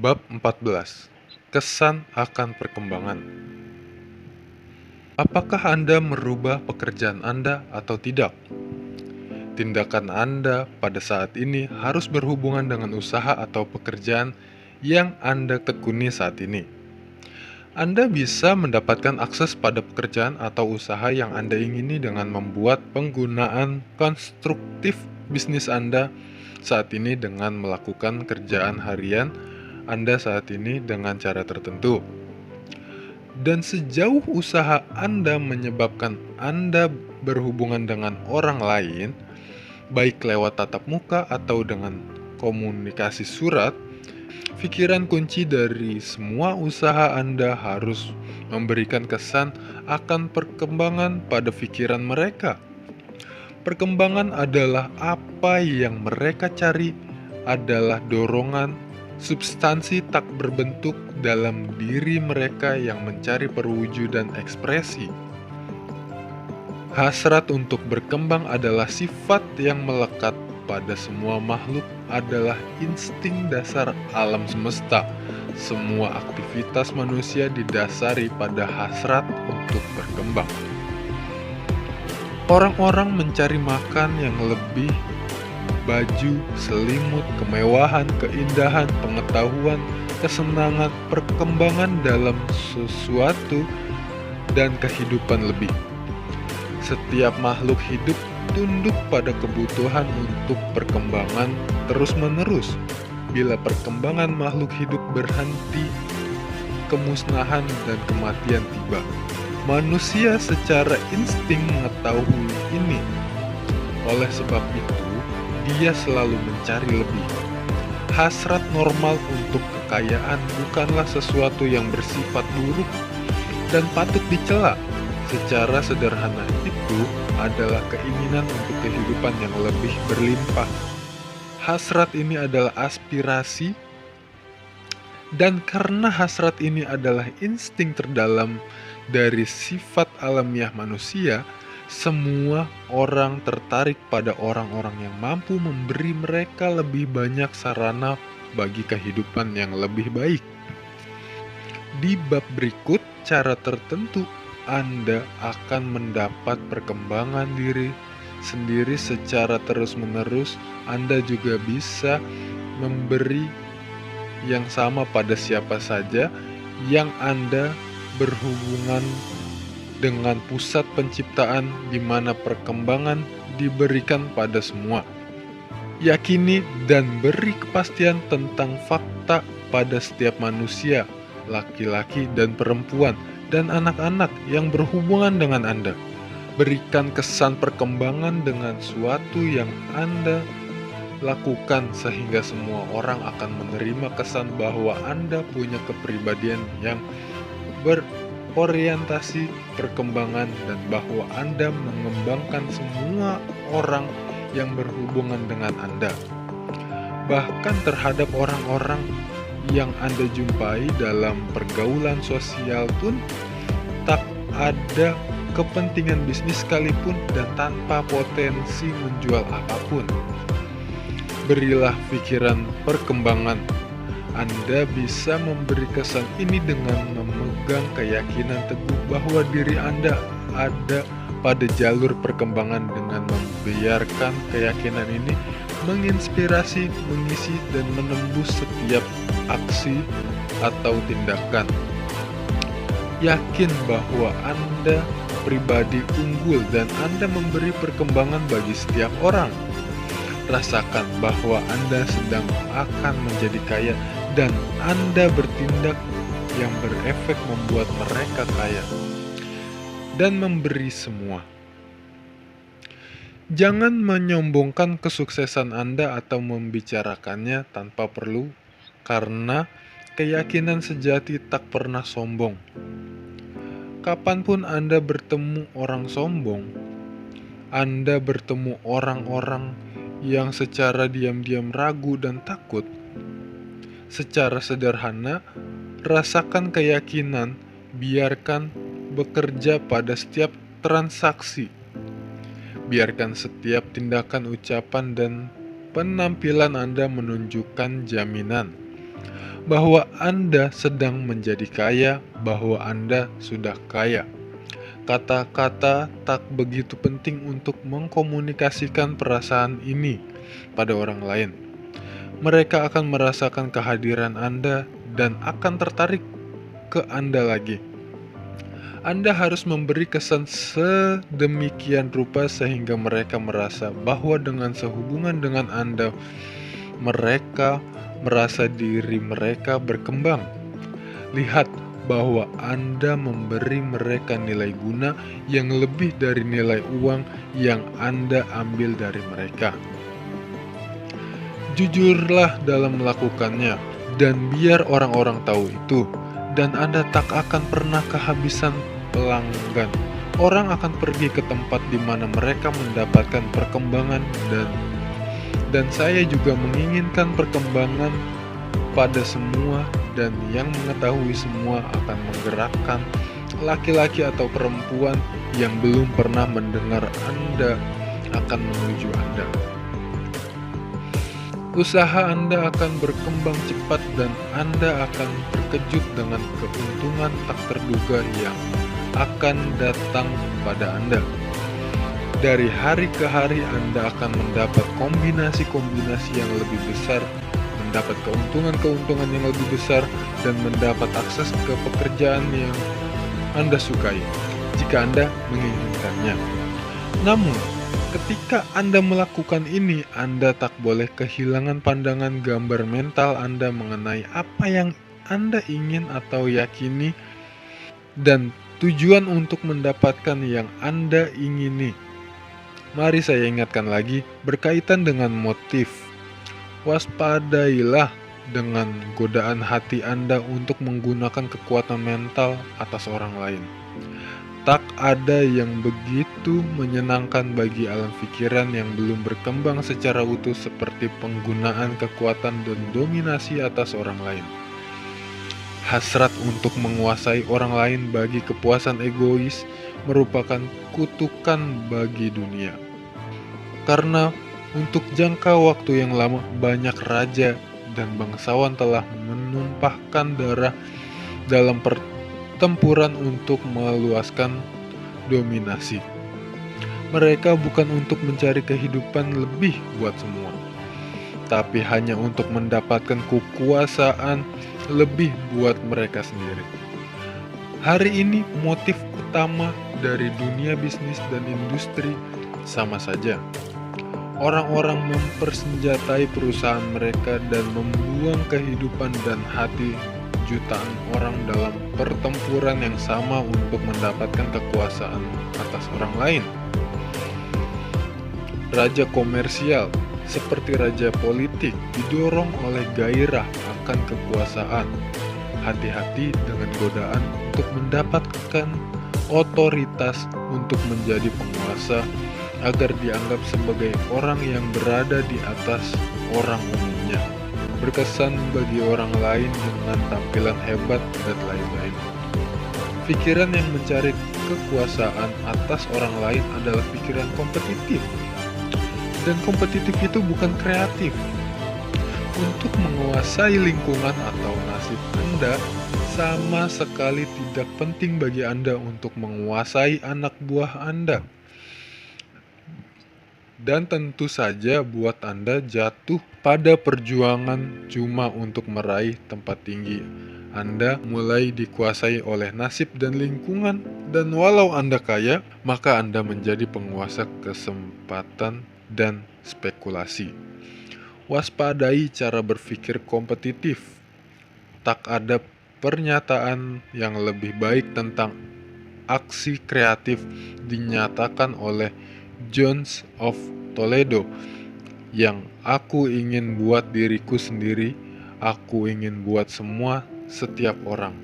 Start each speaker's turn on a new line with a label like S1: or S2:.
S1: Bab 14. Kesan akan perkembangan. Apakah Anda merubah pekerjaan Anda atau tidak? Tindakan Anda pada saat ini harus berhubungan dengan usaha atau pekerjaan yang Anda tekuni saat ini. Anda bisa mendapatkan akses pada pekerjaan atau usaha yang Anda ingini dengan membuat penggunaan konstruktif bisnis Anda saat ini dengan melakukan kerjaan harian Anda saat ini dengan cara tertentu. Dan sejauh usaha Anda menyebabkan Anda berhubungan dengan orang lain, baik lewat tatap muka atau dengan komunikasi surat, pikiran kunci dari semua usaha Anda harus memberikan kesan akan perkembangan pada pikiran mereka. Perkembangan adalah apa yang mereka cari, adalah dorongan substansi tak berbentuk dalam diri mereka yang mencari perwujudan ekspresi. Hasrat untuk berkembang adalah sifat yang melekat pada semua makhluk, adalah insting dasar alam semesta. Semua aktivitas manusia didasari pada hasrat untuk berkembang. Orang-orang mencari makan yang lebih, baju, selimut, kemewahan, keindahan, pengetahuan, kesenangan, perkembangan dalam sesuatu, dan kehidupan lebih. Setiap makhluk hidup tunduk pada kebutuhan untuk perkembangan terus-menerus. Bila perkembangan makhluk hidup berhenti, kemusnahan dan kematian tiba. Manusia secara insting mengetahui ini. Oleh sebab itu, dia selalu mencari lebih. Hasrat normal untuk kekayaan bukanlah sesuatu yang bersifat buruk dan patut dicela. Secara sederhana itu adalah keinginan untuk kehidupan yang lebih berlimpah. Hasrat ini adalah aspirasi, dan karena hasrat ini adalah insting terdalam dari sifat alamiah manusia, semua orang tertarik pada orang-orang yang mampu memberi mereka lebih banyak sarana bagi kehidupan yang lebih baik. Di bab berikut, cara tertentu Anda akan mendapat perkembangan diri sendiri secara terus-menerus. Anda juga bisa memberi yang sama pada siapa saja yang Anda berhubungan dengan pusat penciptaan di mana perkembangan diberikan pada semua. Yakini dan beri kepastian tentang fakta pada setiap manusia, laki-laki dan perempuan, dan anak-anak yang berhubungan dengan Anda. Berikan kesan perkembangan dengan suatu yang Anda lakukan sehingga semua orang akan menerima kesan bahwa Anda punya kepribadian yang berorientasi perkembangan dan bahwa Anda mengembangkan semua orang yang berhubungan dengan Anda. Bahkan terhadap orang-orang yang Anda jumpai dalam pergaulan sosial pun, tak ada kepentingan bisnis sekalipun dan tanpa potensi menjual apapun. Berilah pikiran perkembangan. Anda bisa memberi kesan ini dengan memegang keyakinan teguh bahwa diri Anda ada pada jalur perkembangan dengan membiarkan keyakinan ini menginspirasi, mengisi, dan menembus setiap aksi atau tindakan. Yakin bahwa Anda pribadi unggul dan Anda memberi perkembangan bagi setiap orang. Rasakan bahwa Anda sedang akan menjadi kaya dan Anda bertindak yang berefek membuat mereka kaya dan memberi semua. Jangan menyombongkan kesuksesan Anda atau membicarakannya tanpa perlu, karena keyakinan sejati tak pernah sombong. Kapanpun Anda bertemu orang sombong, Anda bertemu orang-orang yang secara diam-diam ragu dan takut. Secara sederhana, rasakan keyakinan, biarkan bekerja pada setiap transaksi. Biarkan setiap tindakan, ucapan, dan penampilan Anda menunjukkan jaminan. bahwa Anda sedang menjadi kaya, bahwa Anda sudah kaya. Kata-kata tak begitu penting untuk mengkomunikasikan perasaan ini pada orang lain. Mereka akan merasakan kehadiran Anda dan akan tertarik ke Anda lagi. Anda harus memberi kesan sedemikian rupa sehingga mereka merasa bahwa dengan sehubungan dengan Anda, mereka merasa diri mereka berkembang. Lihat bahwa Anda memberi mereka nilai guna yang lebih dari nilai uang yang Anda ambil dari mereka. Jujurlah dalam melakukannya, dan biar orang-orang tahu itu, dan Anda tak akan pernah kehabisan pelanggan. Orang akan pergi ke tempat di mana mereka mendapatkan perkembangan dan saya juga menginginkan perkembangan pada semua, dan yang mengetahui semua akan menggerakkan laki-laki atau perempuan yang belum pernah mendengar Anda akan menuju Anda. Usaha Anda akan berkembang cepat dan Anda akan terkejut dengan keuntungan tak terduga yang akan datang pada Anda. Dari hari ke hari Anda akan mendapat kombinasi-kombinasi yang lebih besar, mendapat keuntungan-keuntungan yang lebih besar, dan mendapat akses ke pekerjaan yang Anda sukai, jika Anda menginginkannya. Namun, ketika Anda melakukan ini, Anda tak boleh kehilangan pandangan gambar mental Anda mengenai apa yang Anda ingin atau yakini, dan tujuan untuk mendapatkan yang Anda ingini. Mari saya ingatkan lagi, berkaitan dengan motif. Waspadailah dengan godaan hati Anda untuk menggunakan kekuatan mental atas orang lain. Tak ada yang begitu menyenangkan bagi alam pikiran yang belum berkembang secara utuh seperti penggunaan kekuatan dan dominasi atas orang lain. Hasrat untuk menguasai orang lain bagi kepuasan egois merupakan kutukan bagi dunia. Karena untuk jangka waktu yang lama, banyak raja dan bangsawan telah menumpahkan darah dalam pertempuran untuk meluaskan dominasi. Mereka bukan untuk mencari kehidupan lebih buat semua, tapi hanya untuk mendapatkan kekuasaan lebih buat mereka sendiri. Hari ini motif utama dari dunia bisnis dan industri sama saja. Orang-orang mempersenjatai perusahaan mereka dan membuang kehidupan dan hati jutaan orang dalam pertempuran yang sama untuk mendapatkan kekuasaan atas orang lain. Raja komersial seperti raja politik didorong oleh gairah akan kekuasaan. Hati-hati dengan godaan untuk mendapatkan otoritas untuk menjadi penguasa agar dianggap sebagai orang yang berada di atas orang umumnya, berkesan bagi orang lain dengan tampilan hebat dan lain-lain. Pikiran yang mencari kekuasaan atas orang lain adalah pikiran kompetitif, dan kompetitif itu bukan kreatif. Untuk menguasai lingkungan atau nasib Anda, sama sekali tidak penting bagi Anda untuk menguasai anak buah Anda. Dan tentu saja buat Anda jatuh pada perjuangan cuma untuk meraih tempat tinggi. Anda mulai dikuasai oleh nasib dan lingkungan, dan walau Anda kaya, maka Anda menjadi penguasa kesempatan dan spekulasi. Waspadai cara berpikir kompetitif. Tak ada pernyataan yang lebih baik tentang aksi kreatif dinyatakan oleh Jones of Toledo, yang aku ingin buat diriku sendiri, aku ingin buat semua, setiap orang.